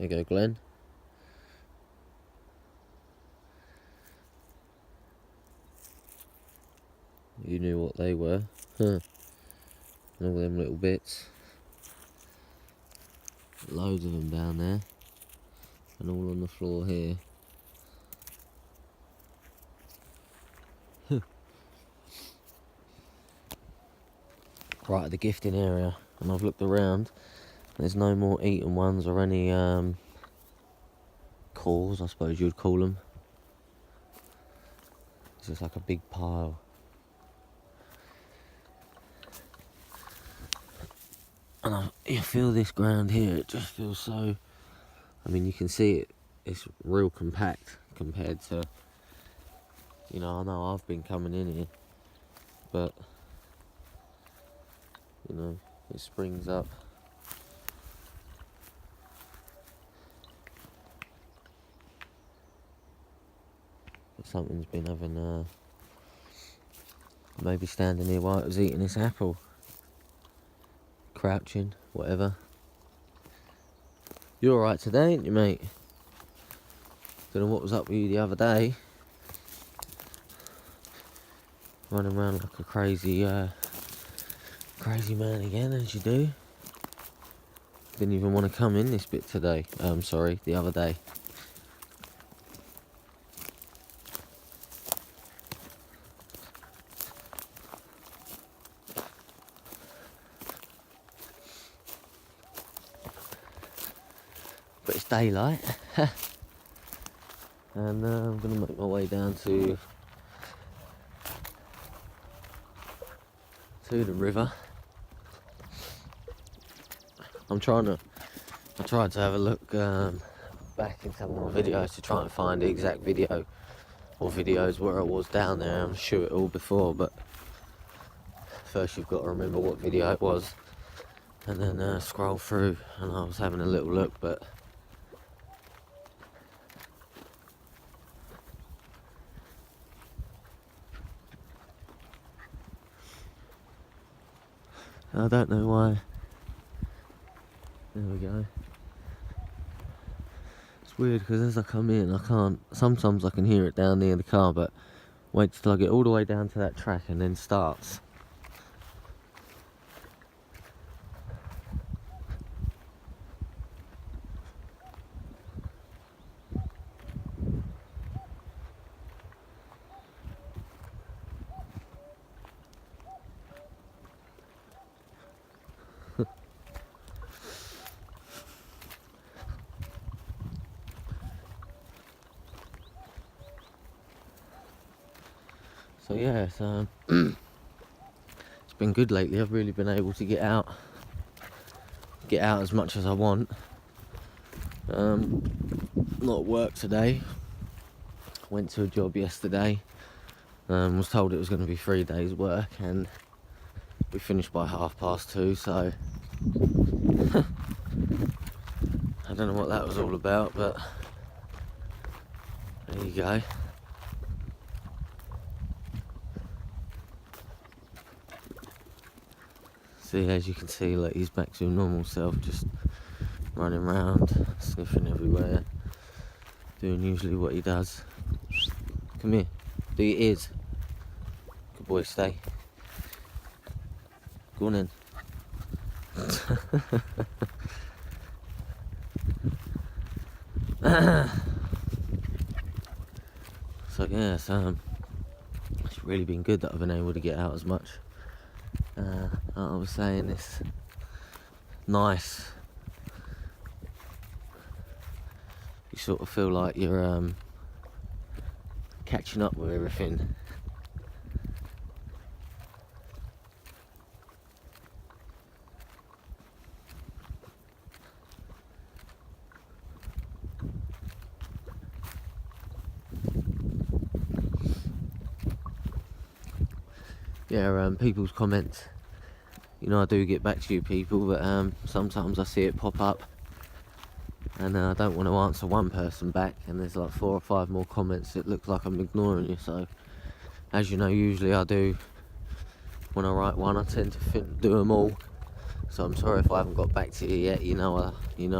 There you go, Glenn. You knew what they were. Huh. And all them little bits. Loads of them down there. And all on the floor here. Right at the gifting area. And I've looked around. There's no more eaten ones or any cores, I suppose you'd call them. It's just like a big pile. And you feel this ground here, it just feels so... I mean, you can see it, it's real compact compared to... You know, I know I've been coming in here, but... You know, it springs up. But something's been having... maybe standing here while it was eating this apple. Crouching, whatever. You're alright today, ain't you, mate? Don't know what was up with you the other day. Running around like a crazy man again, as you do. Didn't even want to come in this bit today. Sorry, the other day. But it's daylight. And I'm going to make my way down to the river. I tried to have a look back in some more videos to try and find the exact video or videos where I was down there and shoot it all before, but first you've got to remember what video it was and then scroll through, and I was having a little look, but I don't know why. There we go. It's weird because as I come in, sometimes I can hear it down near the car, but wait till I get all the way down to that track and then starts. So yeah, it's been good lately. I've really been able to get out as much as I want. Not at work today. Went to a job yesterday. Was told it was going to be 3 days work, and we finished by 2:30. So I don't know what that was all about, but there you go. See, as you can see, like, he's back to his normal self, just running around, sniffing everywhere, doing usually what he does. Come here, do your ears. Good boy, stay. Go on in. So yeah, it's really been good that I've been able to get out as much. Like I was saying, it's nice. You sort of feel like you're catching up with everything. Yeah, people's comments. You know, I do get back to you people, but sometimes I see it pop up and I don't want to answer one person back, and there's like 4 or 5 more comments. It looks like I'm ignoring you. So as you know, usually I do, when I write one, I tend to do them all. So I'm sorry if I haven't got back to you yet. You know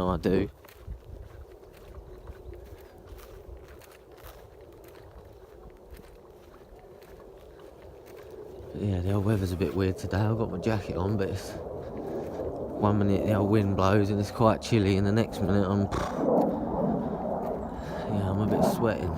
I do. Yeah, the old weather's a bit weird today. I've got my jacket on, but it's 1 minute the old wind blows and it's quite chilly, and the next minute I'm a bit sweating.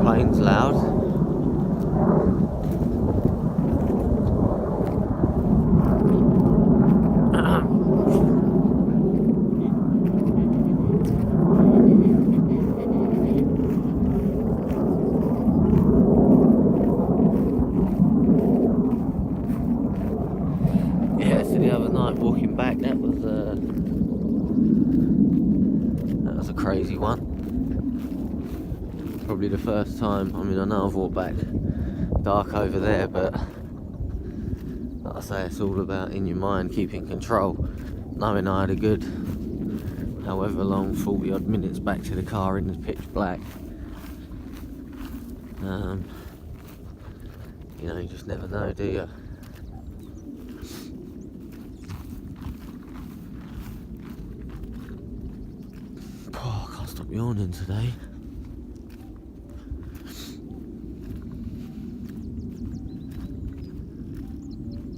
Plane's loud. Yeah, so the other night walking back, that was a crazy one. Probably the first time. I mean, I know I've walked back dark over there, but like I say, it's all about in your mind, keeping control, knowing I had a good however long, 40 odd minutes back to the car in the pitch black. You know, you just never know, do you? Oh, I can't stop yawning today.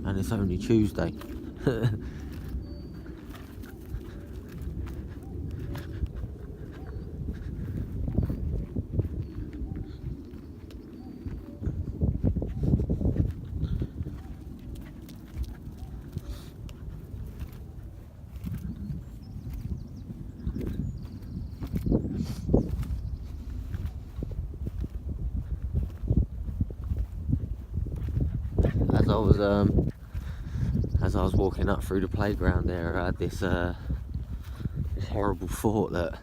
And it's only Tuesday. As I was walking up through the playground there, I had this horrible thought that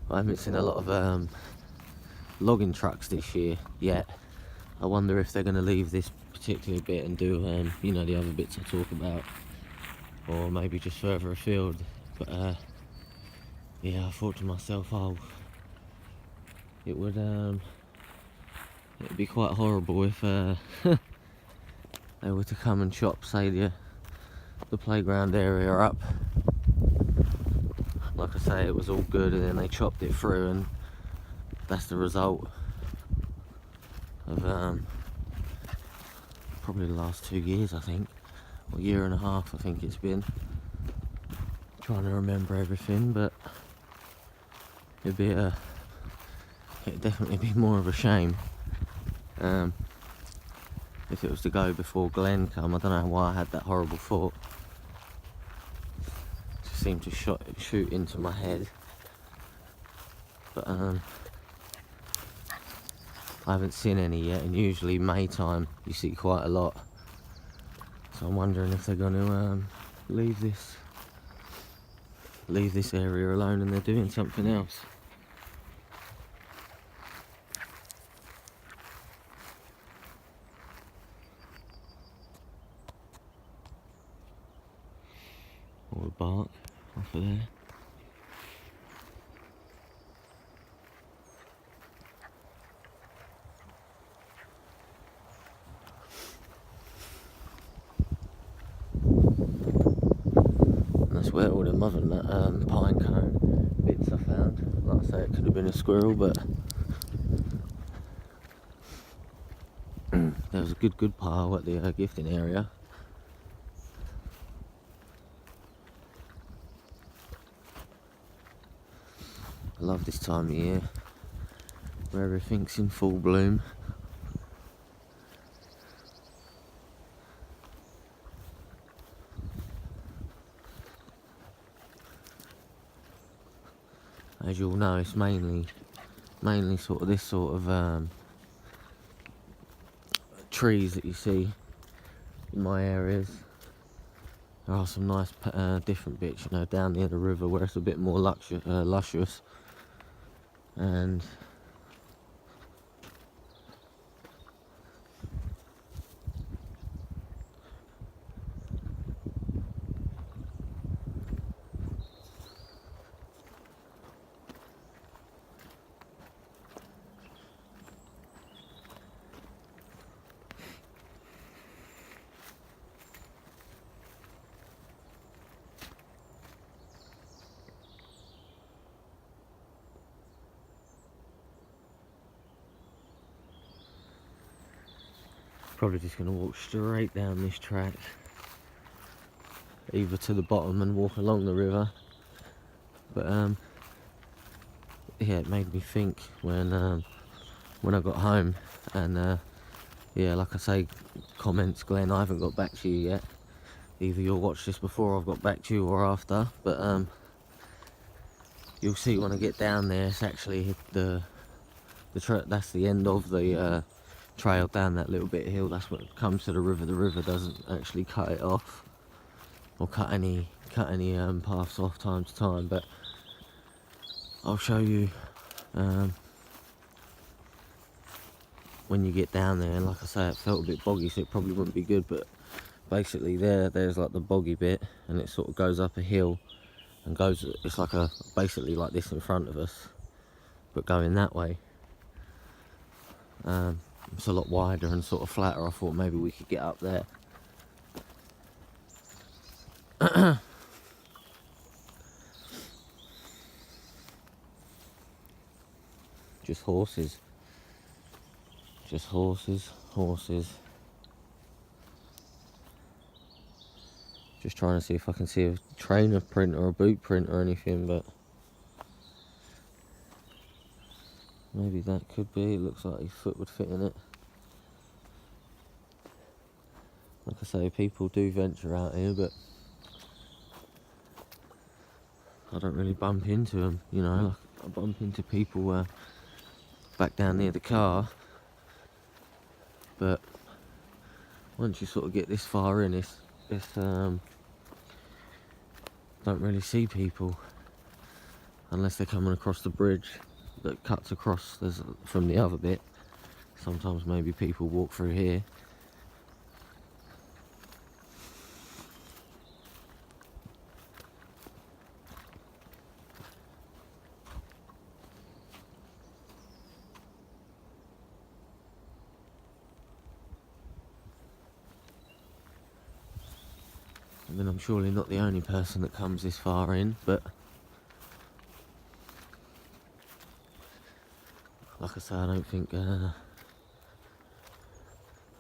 I haven't seen a lot of logging trucks this year yet. I wonder if they're going to leave this particular bit and do you know, the other bits I talk about, or maybe just further afield. But yeah, I thought to myself, oh, it would it'd be quite horrible if they were to come and chop, say, the playground area up. Like I say, it was all good, and then they chopped it through, and that's the result of probably the last 2 years, I think, or year and a half, I think it's been. Trying to remember everything, but it'd definitely be more of a shame if it was to go before Glenn come. I don't know why I had that horrible thought. It just seemed to shoot into my head. But I haven't seen any yet, and usually May time you see quite a lot. So I'm wondering if they're going to leave this area alone and they're doing something else. Or a bark off of there. And that's where all the mother nut pine cone bits I found. Like I say, it could have been a squirrel, but there was a good pile at the gifting area. I love this time of year where everything's in full bloom. As you all know, it's mainly sort of this sort of trees that you see in my areas. There are some nice different bits, you know, down near the river where it's a bit more luscious, and Probably just going to walk straight down this track, either to the bottom and walk along the river. But yeah, it made me think when I got home, and yeah, like I say, comments, Glenn, I haven't got back to you yet. Either you'll watch this before I've got back to you or after, but you'll see when I get down there, it's actually that's the end of the trail down that little bit of hill. That's what comes to the river. The river doesn't actually cut it off or cut any paths off time to time, but I'll show you when you get down there. And like I say, it felt a bit boggy, so it probably wouldn't be good, but basically there's like the boggy bit, and it sort of goes up a hill and goes, it's like basically like this in front of us, but going that way. It's a lot wider and sort of flatter. I thought maybe we could get up there. Just horses. Just horses. Just trying to see if I can see a trainer print or a boot print or anything, but maybe that could be. It looks like his foot would fit in it. Like I say, people do venture out here, but I don't really bump into them, you know. Like I bump into people back down near the car, but once you sort of get this far in, it's don't really see people unless they're coming across the bridge that cuts across from the other bit. Sometimes maybe people walk through here. I mean, I'm surely not the only person that comes this far in, but like I say, I don't think a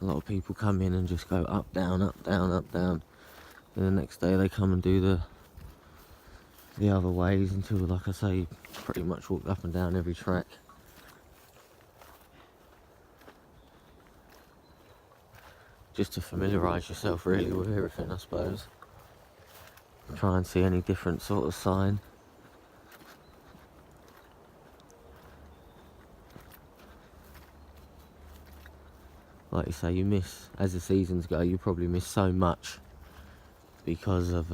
lot of people come in and just go up, down, up, down, up, down. And the next day they come and do the other ways until, like I say, pretty much walk up and down every track. Just to familiarise yourself really with everything, I suppose. Try and see any different sort of sign. Like you say, you miss, as the seasons go, you probably miss so much because of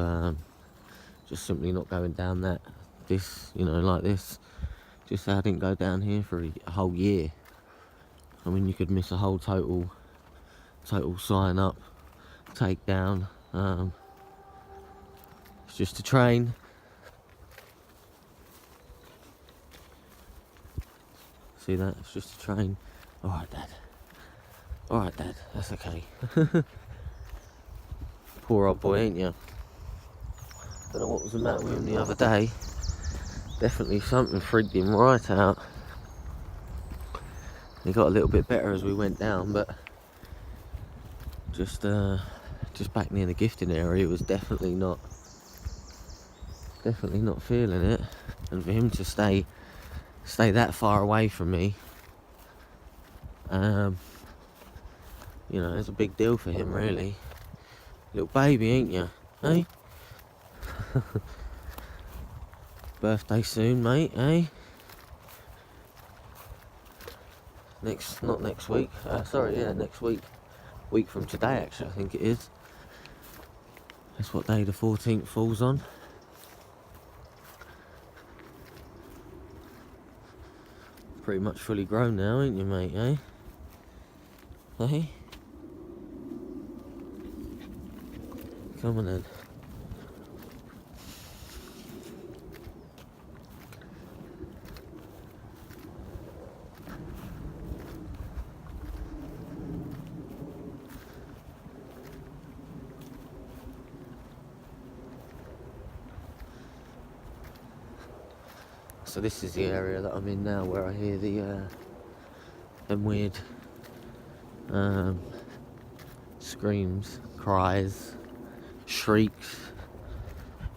just simply not going down this, you know, like this. Just say I didn't go down here for a whole year. I mean, you could miss a whole total sign up, take down. It's just a train. See that? It's just a train. Alright, Dad, that's okay. Poor old boy, ain't you? Don't know what was the matter with him the other day. Definitely something frigged him right out. He got a little bit better as we went down, but just back near the gifting area, it was definitely not feeling it. And for him to stay that far away from me, you know, it's a big deal for him, really. Little baby, ain't you? Eh? Birthday soon, mate, eh? Not next week. Next week. Week from today, actually, I think it is. That's what day the 14th falls on. Pretty much fully grown now, ain't you, mate, eh? Hey? Come on then. So this is the area that I'm in now, where I hear them weird screams, cries, shrieks,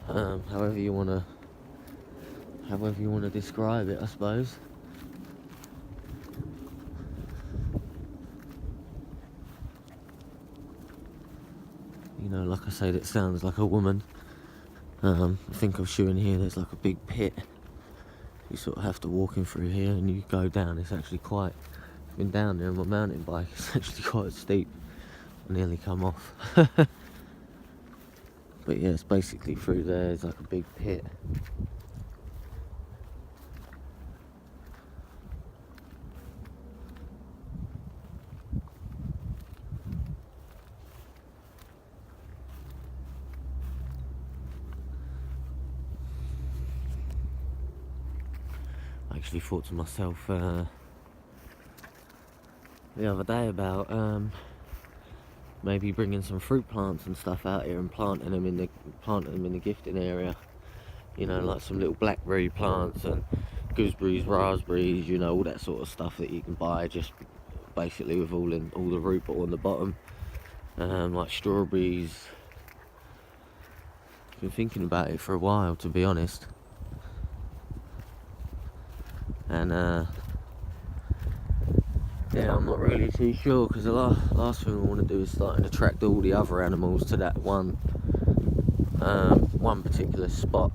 however you wanna describe it, I suppose. You know, like I said, it sounds like a woman. I think I'm showing here, there's like a big pit. You sort of have to walk in through here and you go down. It's actually quite, I've been down there on my mountain bike, it's actually quite steep. I nearly come off. But yeah, it's basically through there, it's like a big pit. I actually thought to myself the other day about maybe bringing some fruit plants and stuff out here and planting them in the gifting area. You know, like some little blackberry plants and gooseberries, raspberries, you know, all that sort of stuff that you can buy just basically with all the root ball on the bottom. Like strawberries. I've been thinking about it for a while, to be honest. And yeah, I'm not really too sure, because the last thing I want to do is start and attract all the other animals to that one particular spot.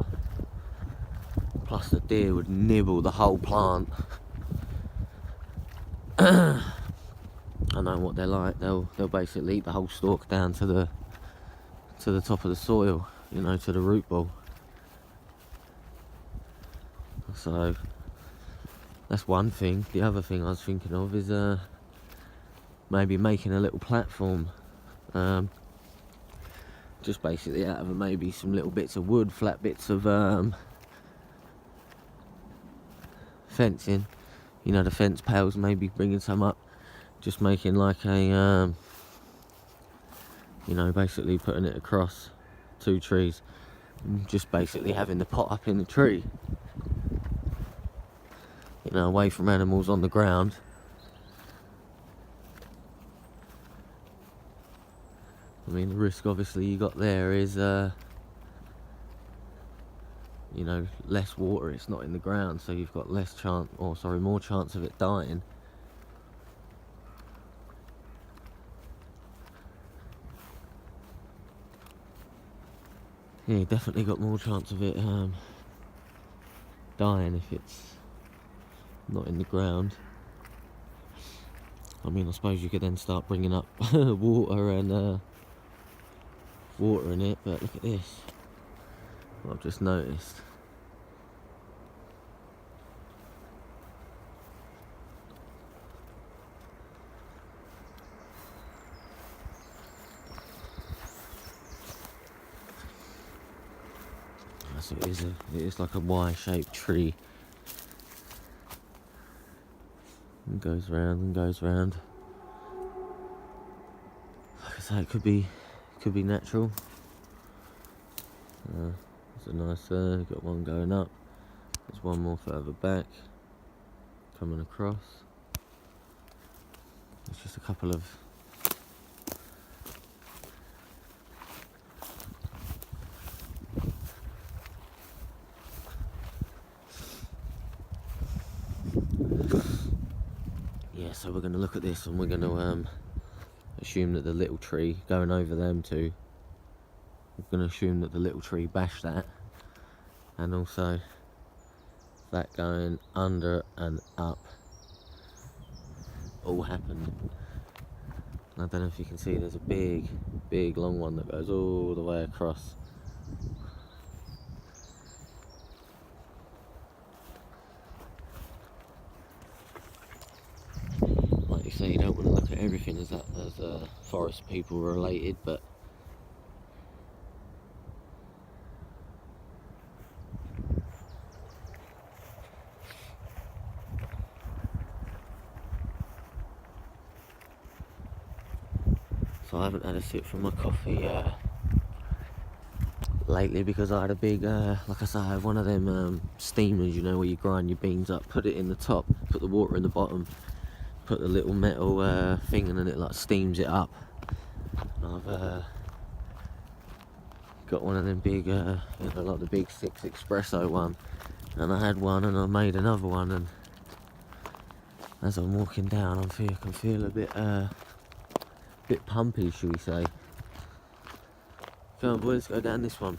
Plus the deer would nibble the whole plant. I know what they're like. They'll basically eat the whole stalk down to the top of the soil, you know, to the root ball. So that's one thing. The other thing I was thinking of is maybe making a little platform, just basically out of maybe some little bits of wood, flat bits of fencing, you know, the fence pales, maybe bringing some up, just making like a you know, basically putting it across 2 trees, and just basically having the pot up in the tree, you know, away from animals on the ground. I mean, the risk obviously you got there is you know, less water, it's not in the ground, so you've got more chance of it dying. Yeah, you definitely got more chance of it dying if it's not in the ground. I mean, I suppose you could then start bringing up water and water in it, but look at this, what I've just noticed. So it is like a Y-shaped tree. And goes round and goes round. Like I say, it could be natural. There's a nice got one going up. There's one more further back coming across. It's just a couple of so we're going to look at this and we're going to assume that the little tree going over them two, we're going to assume that the little tree bashed that, and also that going under and up all happened. And I don't know if you can see, there's a big long one that goes all the way across. So you don't want to look at everything as forest people related, but so I haven't had a sip from my coffee lately because I had a big, like I say, I have one of them steamers, you know, where you grind your beans up, put it in the top, put the water in the bottom, put the little metal thing in, and it like steams it up. I've got one of them big, like the big 6 espresso one, and I had one and I made another one, and as I'm walking down I can feel a bit pumpy, shall we say. Come on boys, let's go down this one.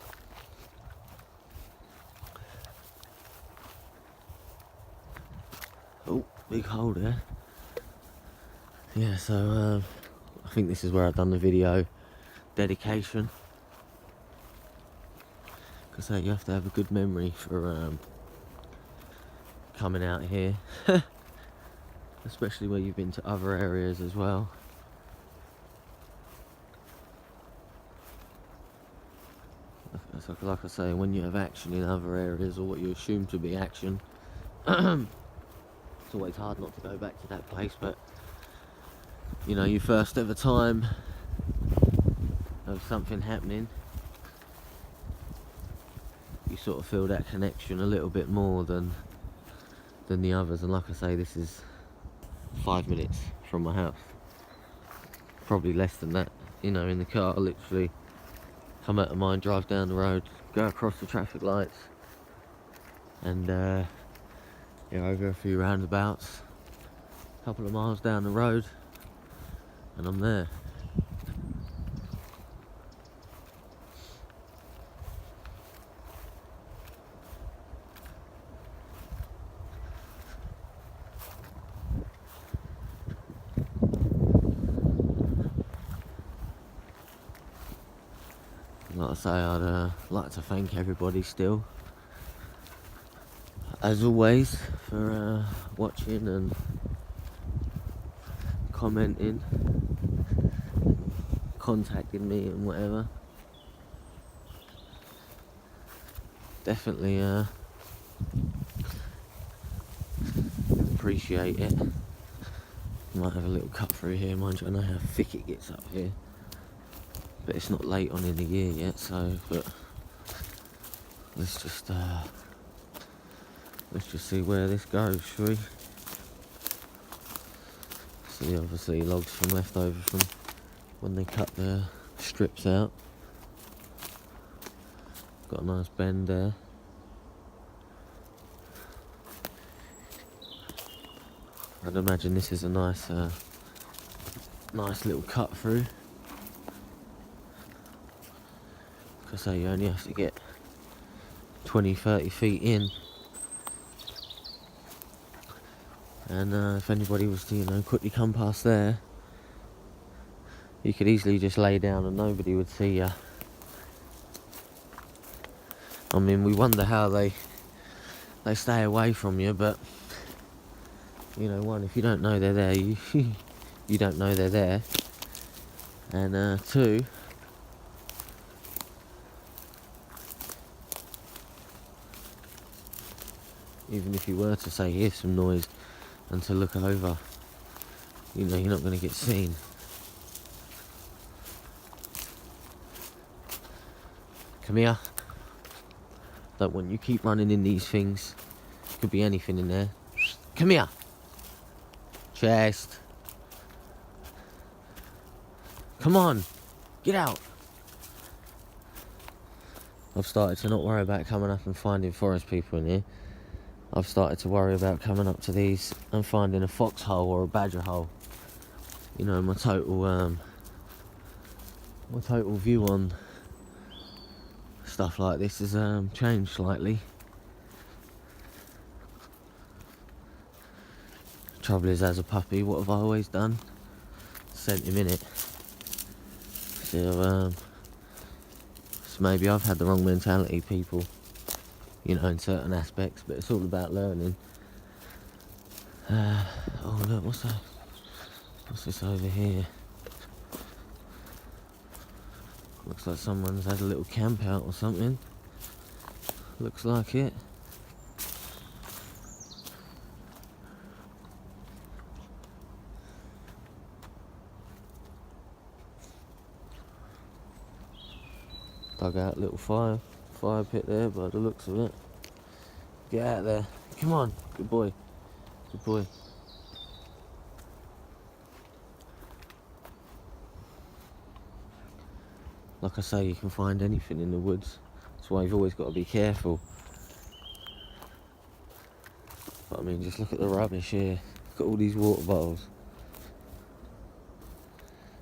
Oh, big hole there. Yeah, so I think this is where I've done the video dedication. Because you have to have a good memory for coming out here. Especially where you've been to other areas as well. Like I say, when you have action in other areas, or what you assume to be action, it's always hard not to go back to that place. But you know, your first ever time of something happening, you sort of feel that connection a little bit more than the others. And like I say, this is 5 minutes from my house, probably less than that. You know, in the car, I literally come out of mine, drive down the road, go across the traffic lights, and over a few roundabouts, a couple of miles down the road, and I'm there. Like I say, I'd like to thank everybody still, as always, for watching and commenting, contacting me and whatever. Definitely appreciate it. Might have a little cut through here, mind you. I know how thick it gets up here, but it's not late on in the year yet, so but let's just see where this goes, shall we? See, obviously logs from leftover from when they cut the strips out. Got a nice bend there. I'd imagine this is a nice little cut through. Because you only have to get 20-30 feet in. And if anybody was to, you know, quickly come past there, you could easily just lay down and nobody would see you. I mean, we wonder how they stay away from you, but you know, one, if you don't know they're there, you don't know they're there, and two, even if you were to say hear some noise and to look over, you know, you're not going to get seen. Come here. Don't want you keep running in these things. Could be anything in there. Come here. Chest. Come on. Get out. I've started to not worry about coming up and finding forest people in here. I've started to worry about coming up to these and finding a foxhole or a badger hole. You know, my total view on stuff like this has changed slightly. Trouble is, as a puppy, what have I always done? Sent him in it. So maybe I've had the wrong mentality, people, you know, in certain aspects, but it's all about learning. Oh look, what's that? What's this over here? Looks like someone's had a little camp out or something. Looks like it. Dug out a little fire pit there by the looks of it. Get out there. Come on. Good boy. Good boy. like I say, you can find anything in the woods. That's why you've always got to be careful. But I mean, just look at the rubbish here. Look at all these water bottles.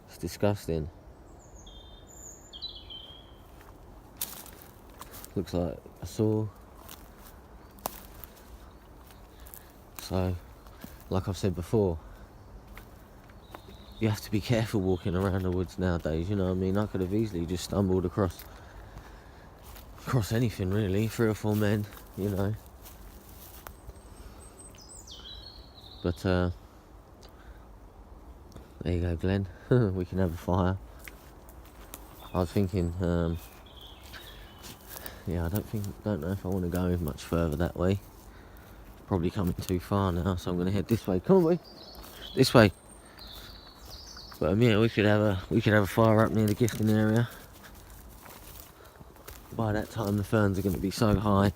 It's disgusting. Looks like a saw. So, like I've said before, you have to be careful walking around the woods nowadays, you know what I mean? I could have easily just stumbled across anything really, 3 or 4 men, you know. But there you go, Glenn. We can have a fire. I was thinking, yeah, I don't know if I want to go much further that way. Probably coming too far now, so I'm going to head this way. Come on, boy. This way. But yeah, we could have a fire up near the gifting area. By that time, the ferns are going to be so high.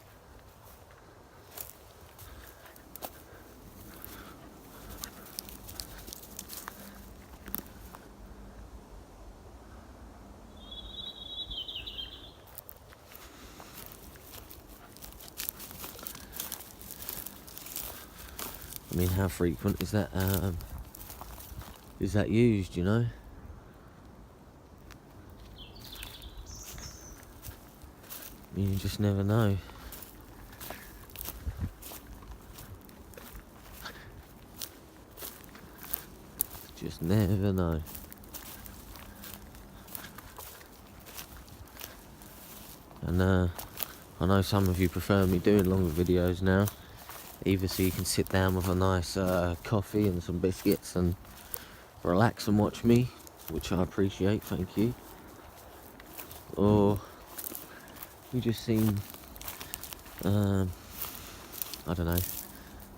I mean, how frequent is that used, you know? You just never know. Just never know. And I know some of you prefer me doing longer videos now, either so you can sit down with a nice coffee and some biscuits and relax and watch me, which I appreciate, thank you, or you just seem, I don't know,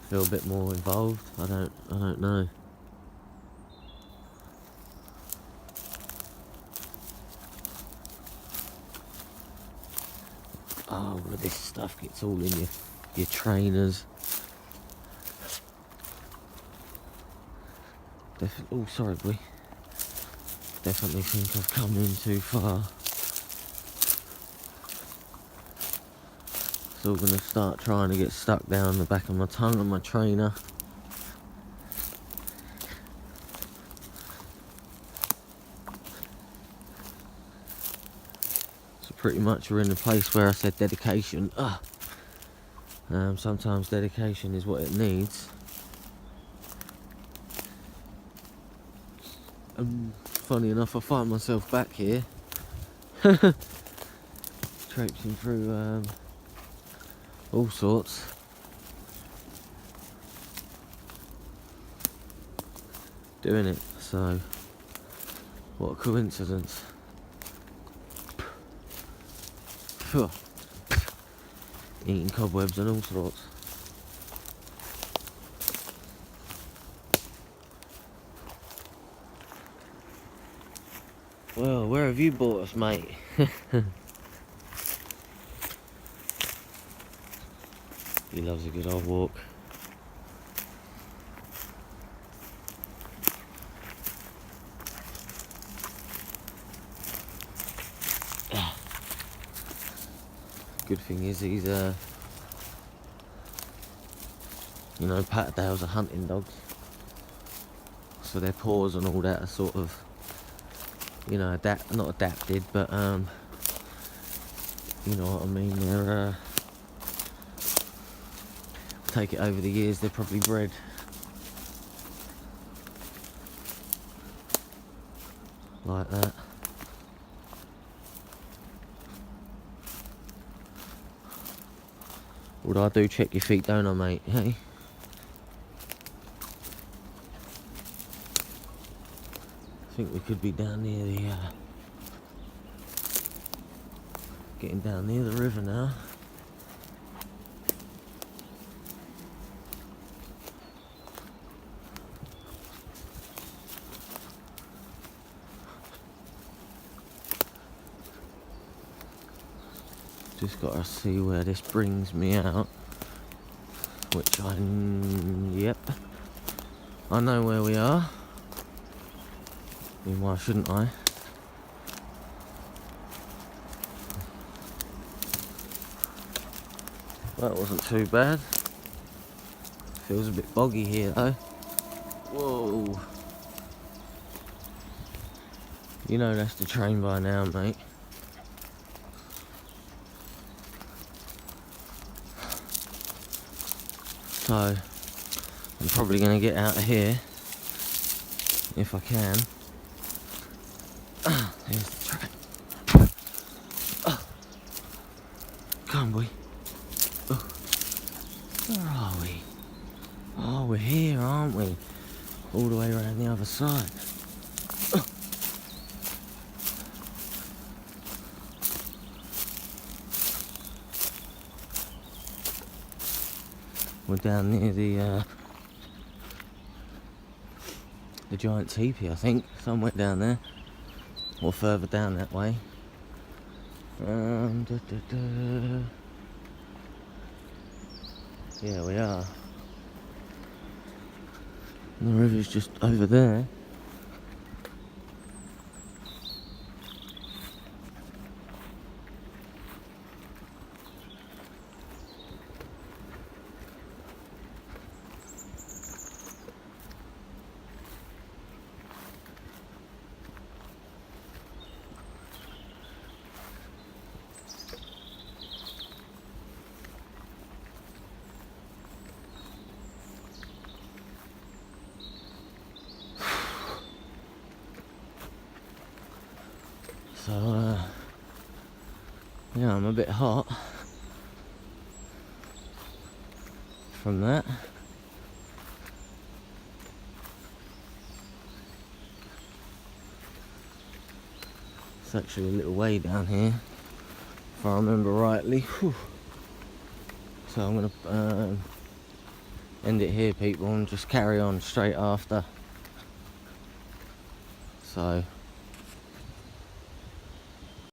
feel a bit more involved. I don't know. Oh, all of this stuff gets all in your trainers. Oh, sorry, boy. Definitely think I've come in too far. It's all going to start trying to get stuck down the back of my tongue and my trainer. So pretty much we're in the place where I said dedication. Sometimes dedication is what it needs. Funny enough, I find myself back here, traipsing through all sorts. Doing it, so what a coincidence. Phew. Eating cobwebs and all sorts. Well, where have you brought us, mate? He loves a good old walk. Good thing is he's you know, Patterdales are hunting dogs, so their paws and all that are sort of, you know, not adapted, but you know what I mean, they're take it over the years, they're probably bred. Like that. What do I do? Check your feet, don't I, mate? Hey? I think we could be down near the getting down near the river now. Just gotta see where this brings me out, which yep, I know where we are. I mean, why shouldn't I? That wasn't too bad. Feels a bit boggy here though. Whoa. You know that's the train by now, mate. So, I'm probably going to get out of here if I can. There's the train. Come on, boy. Where are we? Oh, we're here, aren't we? All the way around the other side. We're down near the giant teepee, I think, somewhere down there, or further down that way. Yeah, we are. The river's just over there. So, yeah, I'm a bit hot from that. It's actually a little way down here, if I remember rightly. Whew. So I'm going to end it here, people, and just carry on straight after. So